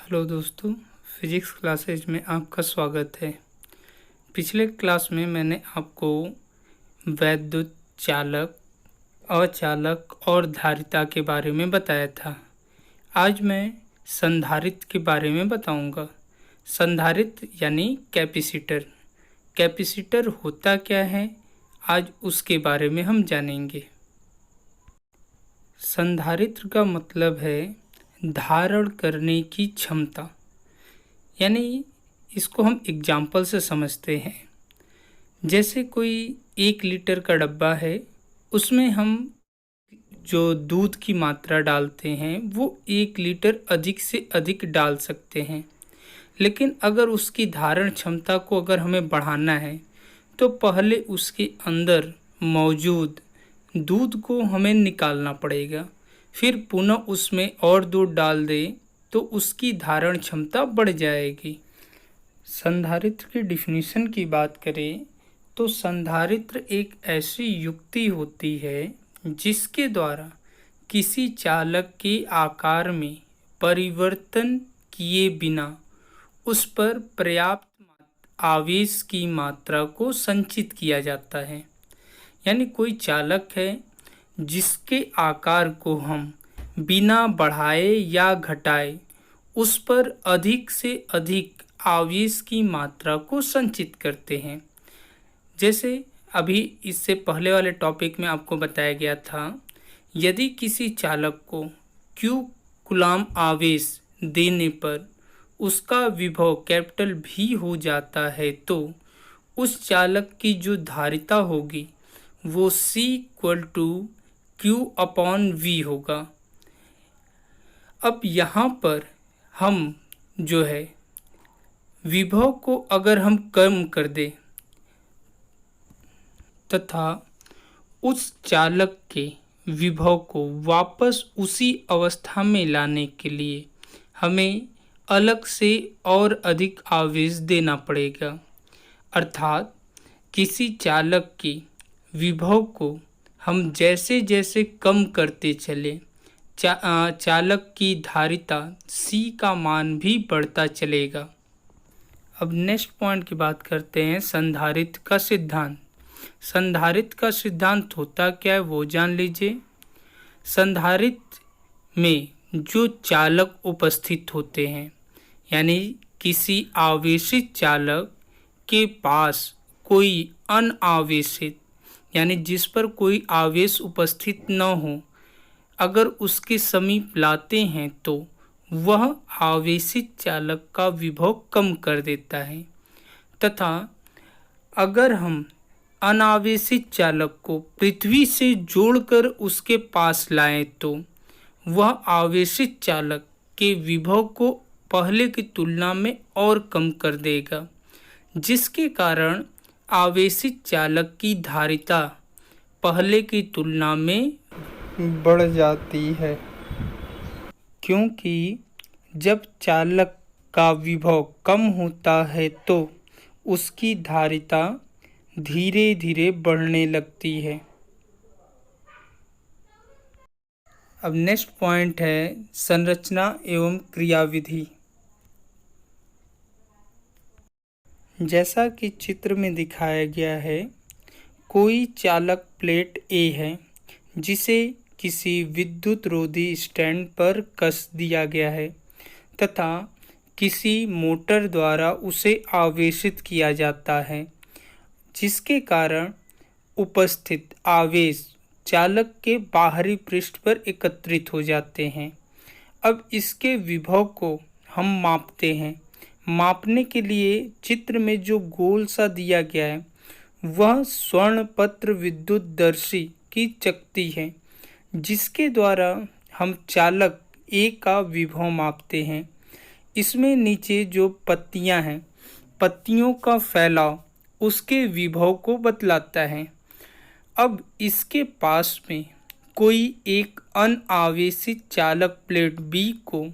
Hello दोस्तों, physics classes में आपका स्वागत है। पिछले क्लास में मैंने आपको वैद्युत चालक, अचालक और धारिता के बारे में बताया था। आज मैं संधारित्र के बारे में बताऊंगा। संधारित्र यानी कैपेसिटर। कैपेसिटर होता क्या है, आज उसके बारे में हम जानेंगे। संधारित्र का मतलब है धारण करने की क्षमता, यानी इसको हम एग्जाम्पल से समझते हैं। जैसे कोई 1 लीटर का डब्बा है, उसमें हम जो दूध की मात्रा डालते हैं वो 1 लीटर अधिक से अधिक डाल सकते हैं। लेकिन अगर उसकी धारण क्षमता को अगर हमें बढ़ाना है तो पहले उसके अंदर मौजूद दूध को हमें निकालना पड़ेगा, फिर पुनः उसमें और दूध डाल दे तो उसकी धारण क्षमता बढ़ जाएगी। संधारित्र की डिफिनीशन की बात करें तो संधारित्र एक ऐसी युक्ति होती है जिसके द्वारा किसी चालक के आकार में परिवर्तन किए बिना उस पर पर्याप्त आवेश की मात्रा को संचित किया जाता है। यानी कोई चालक है जिसके आकार को हम बिना बढ़ाए या घटाए उस पर अधिक से अधिक आवेश की मात्रा को संचित करते हैं। जैसे अभी इससे पहले वाले टॉपिक में आपको बताया गया था, यदि किसी चालक को Q कूलाम आवेश देने पर उसका विभव कैपिटल V हो जाता है तो उस चालक की जो धारिता होगी वो C = Q/V होगा। अब यहाँ पर हम जो है विभव को अगर हम कम कर दें तथा उस चालक के विभव को वापस उसी अवस्था में लाने के लिए हमें अलग से और अधिक आवेश देना पड़ेगा। अर्थात किसी चालक के विभव को हम जैसे जैसे कम करते चले चालक की धारिता C का मान भी बढ़ता चलेगा। अब नेक्स्ट पॉइंट की बात करते हैं, संधारित्र का सिद्धांत। संधारित्र का सिद्धांत होता क्या है वो जान लीजिए। संधारित्र में जो चालक उपस्थित होते हैं, यानी किसी आवेशित चालक के पास कोई अनावेशित यानी जिस पर कोई आवेश उपस्थित न हो, अगर उसके समीप लाते हैं तो वह आवेशित चालक का विभव कम कर देता है, तथा अगर हम अनावेशित चालक को पृथ्वी से जोड़कर उसके पास लाएं तो वह आवेशित चालक के विभव को पहले की तुलना में और कम कर देगा, जिसके कारण आवेशित चालक की धारिता पहले की तुलना में बढ़ जाती है। क्योंकि जब चालक का विभव कम होता है तो उसकी धारिता धीरे धीरे बढ़ने लगती है। अब नेक्स्ट पॉइंट है संरचना एवं क्रियाविधि। जैसा कि चित्र में दिखाया गया है, कोई चालक प्लेट A है जिसे किसी विद्युत रोधी स्टैंड पर कस दिया गया है तथा किसी मोटर द्वारा उसे आवेशित किया जाता है, जिसके कारण उपस्थित आवेश चालक के बाहरी पृष्ठ पर एकत्रित हो जाते हैं। अब इसके विभव को हम मापते हैं। मापने के लिए चित्र में जो गोल सा दिया गया है वह स्वर्णपत्र विद्युतदर्शी की चकती है, जिसके द्वारा हम चालक A का विभव मापते हैं। इसमें नीचे जो पत्तियां हैं, पत्तियों का फैलाव उसके विभव को बतलाता है। अब इसके पास में कोई एक अनावेशित चालक प्लेट B को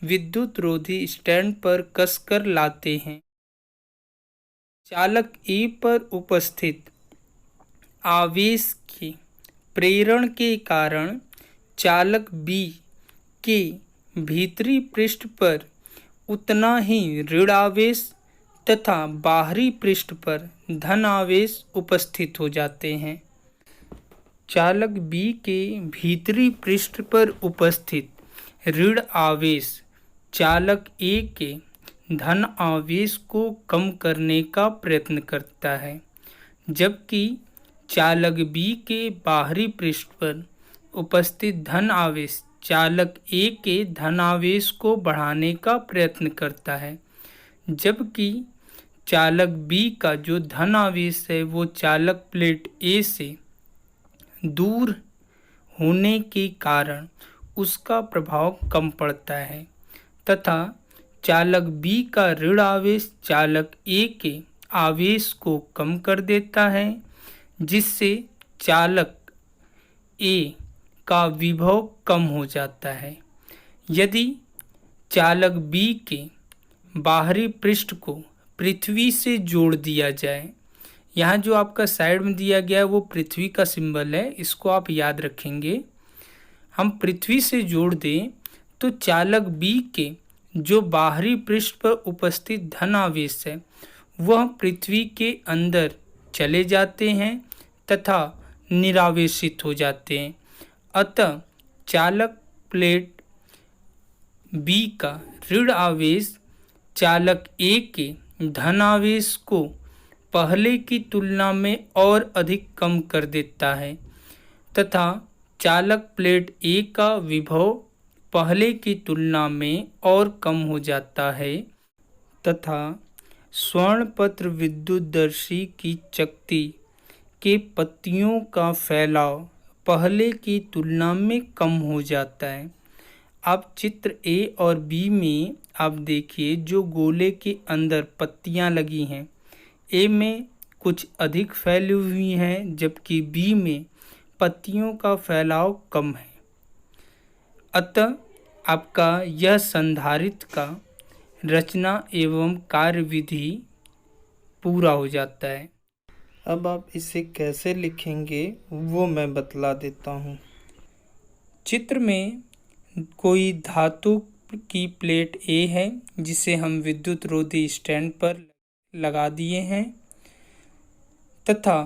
विद्युत रोधी स्टैंड पर कसकर लाते हैं। चालक A पर उपस्थित आवेश के प्रेरण के कारण चालक B के भीतरी पृष्ठ पर उतना ही ऋण आवेश तथा बाहरी पृष्ठ पर धन आवेश उपस्थित हो जाते हैं। चालक बी के भीतरी पृष्ठ पर उपस्थित ऋण आवेश चालक ए के धन आवेश को कम करने का प्रयत्न करता है, जबकि चालक बी के बाहरी पृष्ठ पर उपस्थित धन आवेश चालक ए के धनावेश को बढ़ाने का प्रयत्न करता है। जबकि चालक बी का जो धनावेश है वो चालक प्लेट ए से दूर होने के कारण उसका प्रभाव कम पड़ता है तथा चालक बी का ऋण आवेश चालक ए के आवेश को कम कर देता है, जिससे चालक ए का विभव कम हो जाता है। यदि चालक बी के बाहरी पृष्ठ को पृथ्वी से जोड़ दिया जाए, यहाँ जो आपका साइड में दिया गया है वो पृथ्वी का सिंबल है, इसको आप याद रखेंगे। हम पृथ्वी से जोड़ दें तो चालक बी के जो बाहरी पृष्ठ पर उपस्थित धन आवेश है वह पृथ्वी के अंदर चले जाते हैं तथा निरावेशित हो जाते हैं। अतः चालक प्लेट बी का ऋण आवेश चालक ए के धन आवेश को पहले की तुलना में और अधिक कम कर देता है तथा चालक प्लेट ए का विभव पहले की तुलना में और कम हो जाता है तथा स्वर्णपत्र विद्युतदर्शी की चकती के पत्तियों का फैलाव पहले की तुलना में कम हो जाता है। अब चित्र ए और बी में आप देखिए जो गोले के अंदर पत्तियां लगी हैं, ए में कुछ अधिक फैली हुई हैं जबकि बी में पत्तियों का फैलाव कम है। अतः आपका यह संधारित्र का रचना एवं कार्यविधि पूरा हो जाता है। अब आप इसे कैसे लिखेंगे वो मैं बतला देता हूँ। चित्र में कोई धातु की प्लेट ए है जिसे हम विद्युत रोधी स्टैंड पर लगा दिए हैं तथा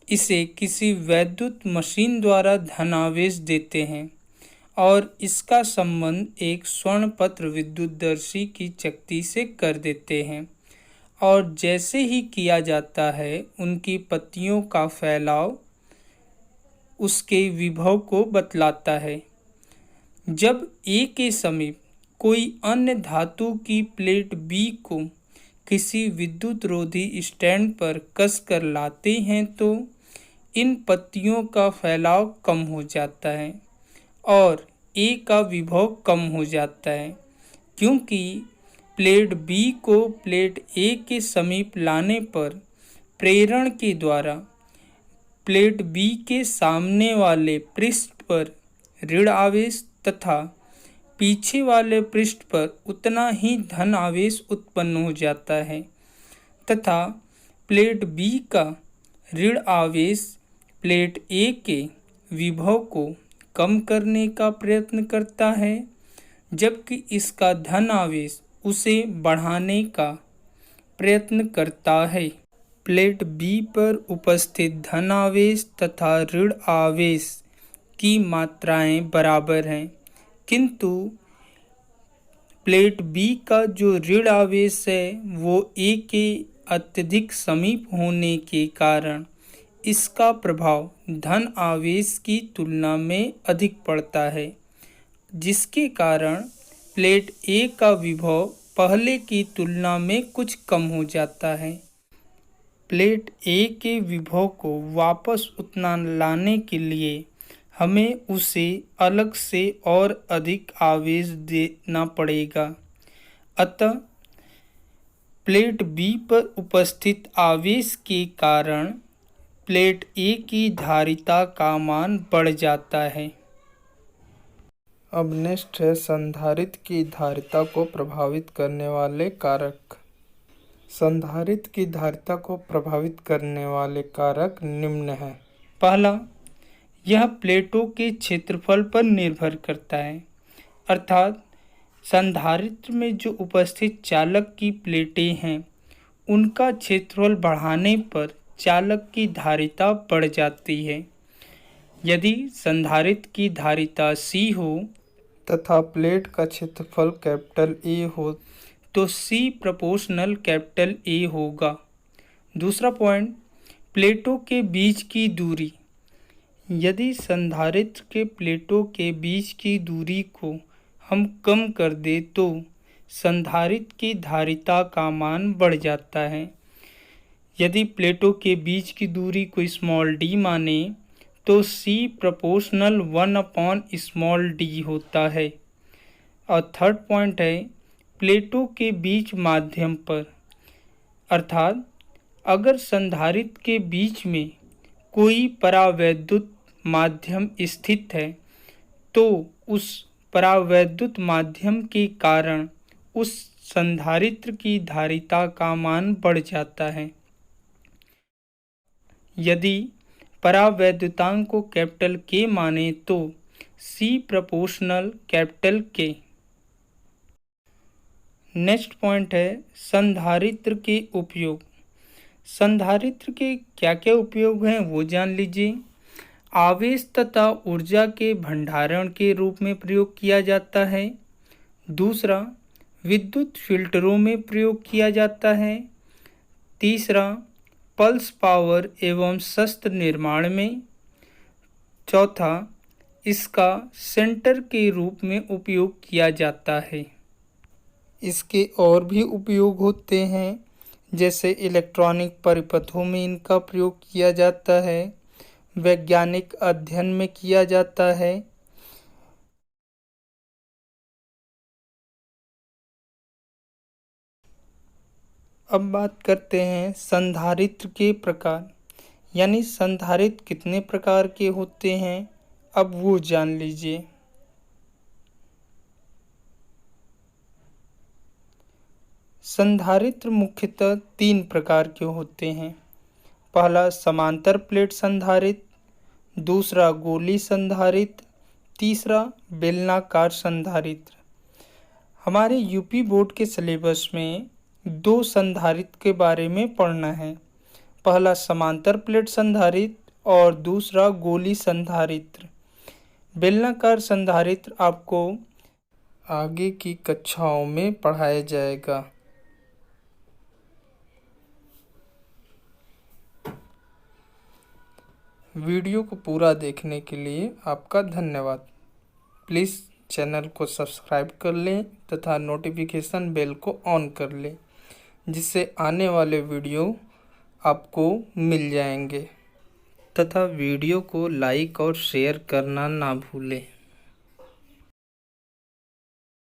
इसे किसी वैद्युत मशीन द्वारा धनावेश देते हैं और इसका संबंध एक स्वर्णपत्र विद्युतदर्शी की चकती से कर देते हैं और जैसे ही किया जाता है उनकी पत्तियों का फैलाव उसके विभव को बतलाता है। जब ए के समीप कोई अन्य धातु की प्लेट बी को किसी विद्युत रोधी स्टैंड पर कसकर लाते हैं तो इन पत्तियों का फैलाव कम हो जाता है और ए का विभव कम हो जाता है, क्योंकि प्लेट बी को प्लेट ए के समीप लाने पर प्रेरण के द्वारा प्लेट बी के सामने वाले पृष्ठ पर ऋण आवेश तथा पीछे वाले पृष्ठ पर उतना ही धन आवेश उत्पन्न हो जाता है तथा प्लेट बी का ऋण आवेश प्लेट ए के विभव को कम करने का प्रयत्न करता है, जबकि इसका धन आवेश उसे बढ़ाने का प्रयत्न करता है। प्लेट बी पर उपस्थित धन आवेश तथा ऋण आवेश की मात्राएं बराबर हैं, किंतु प्लेट बी का जो ऋण आवेश है वो ए के अत्यधिक समीप होने के कारण इसका प्रभाव धन आवेश की तुलना में अधिक पड़ता है, जिसके कारण प्लेट ए का विभव पहले की तुलना में कुछ कम हो जाता है। प्लेट ए के विभव को वापस उतना लाने के लिए हमें उसे अलग से और अधिक आवेश देना पड़ेगा। अतः प्लेट बी पर उपस्थित आवेश के कारण प्लेट ए की धारिता का मान बढ़ जाता है। अब नेक्स्ट है संधारित्र की धारिता को प्रभावित करने वाले कारक। संधारित्र की धारिता को प्रभावित करने वाले कारक निम्न हैं। पहला, यह प्लेटों के क्षेत्रफल पर निर्भर करता है, अर्थात संधारित्र में जो उपस्थित चालक की प्लेटें हैं उनका क्षेत्रफल बढ़ाने पर चालक की धारिता बढ़ जाती है। यदि संधारित्र की धारिता C हो तथा प्लेट का क्षेत्रफल कैपिटल A हो तो C प्रोपोर्शनल कैपिटल A होगा। दूसरा पॉइंट, प्लेटों के बीच की दूरी। यदि संधारित्र के प्लेटों के बीच की दूरी को हम कम कर दें तो संधारित्र की धारिता का मान बढ़ जाता है। यदि प्लेटों के बीच की दूरी को स्मॉल d माने तो C प्रोपोर्शनल 1/d होता है। और थर्ड पॉइंट है, प्लेटों के बीच माध्यम पर, अर्थात अगर संधारित्र के बीच में कोई परावैद्युत माध्यम स्थित है तो उस परावैद्युत माध्यम के कारण उस संधारित्र की धारिता का मान बढ़ जाता है। यदि परावैद्युतांक को कैपिटल K माने तो C proportional capital K। Next point है संधारित्र के उपयोग। संधारित्र के क्या क्या उपयोग हैं वो जान लीजिए। आवेश तथा ऊर्जा के भंडारण के रूप में प्रयोग किया जाता है। दूसरा, विद्युत फिल्टरों में प्रयोग किया जाता है। तीसरा, पल्स पावर एवं शस्त्र निर्माण में। चौथा, इसका सेंटर के रूप में उपयोग किया जाता है। इसके और भी उपयोग होते हैं, जैसे इलेक्ट्रॉनिक परिपथों में इनका प्रयोग किया जाता है, वैज्ञानिक अध्ययन में किया जाता है। अब बात करते हैं संधारित्र के प्रकार, यानी संधारित्र कितने प्रकार के होते हैं, अब वो जान लीजिए। संधारित्र मुख्यतः 3 प्रकार के होते हैं। पहला समांतर प्लेट संधारित्र, दूसरा गोली संधारित्र, तीसरा बेलनाकार संधारित्र। हमारे यूपी बोर्ड के सिलेबस में 2 संधारित्र के बारे में पढ़ना है। पहला समांतर प्लेट संधारित्र और दूसरा गोली संधारित्र। बेलनाकार संधारित्र आपको आगे की कक्षाओं में पढ़ाया जाएगा। वीडियो को पूरा देखने के लिए आपका धन्यवाद। प्लीज़ चैनल को सब्सक्राइब कर लें तथा नोटिफिकेशन बेल को ऑन कर लें, जिससे आने वाले वीडियो आपको मिल जाएंगे। तथा वीडियो को लाइक और शेयर करना ना भूलें।